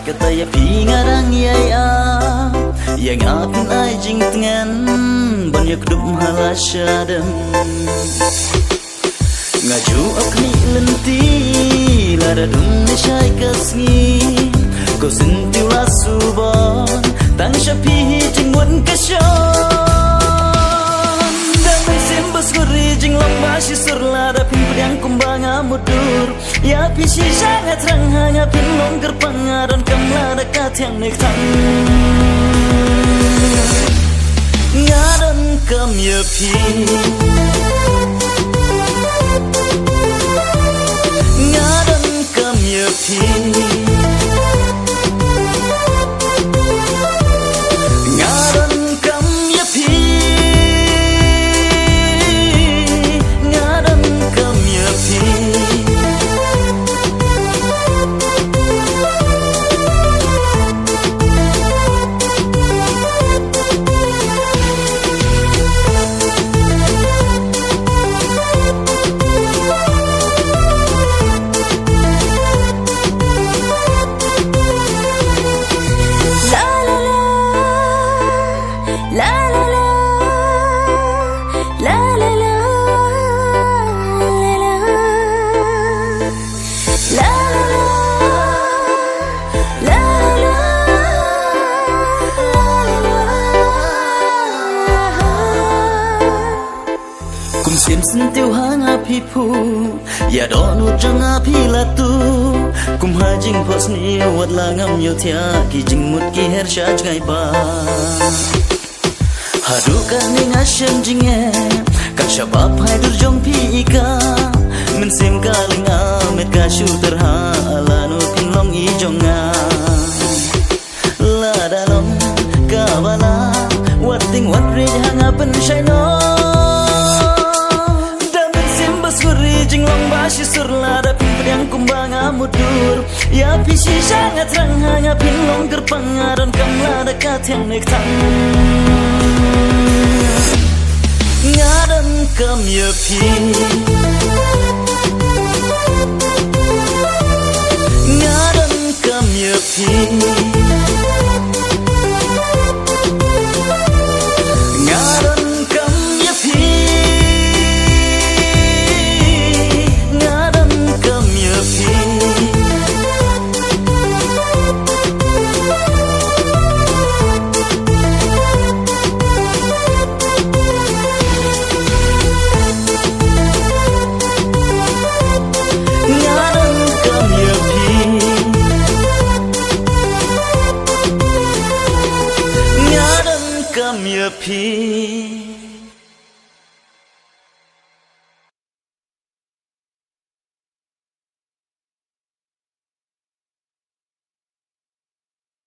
Kata ya pingarang ya yang apin ay jing tengan banyak dup halasyadam ngaju akni lenti lara dum syai kasni ko sentiu lasubon tang syapi jing wan kasyon dan sembas guri jing lamba sisur lara pin pedang kumbang amudur ya pisi sangat terang hanya pin longgar pangaran kamla dekat yang nektan ngaran kam ya pi ngaran kam ya pi ngaran kam ya pi ngaran kam ya pi Sim sentiu hang api pu ya donu jang api latu kum hajing pos ni wat langam yo tia ki jing mut ki her sha jngai ba hadu ka ning ashem jinge ka shabab hai dur jong pi ka men sim ka linga met ka shu terha alanu tin long i jonga la dalom ka bala wat ting wat ri hang apen shai no jing long bashi sur lada pin pedang kumbang amudur ya pisi sangat terang hanya pin long gerpangaran kamla dekat yang nektan ngaran kam ya pi ngaran kam ya pi ngaran kam ya pi Come your peace.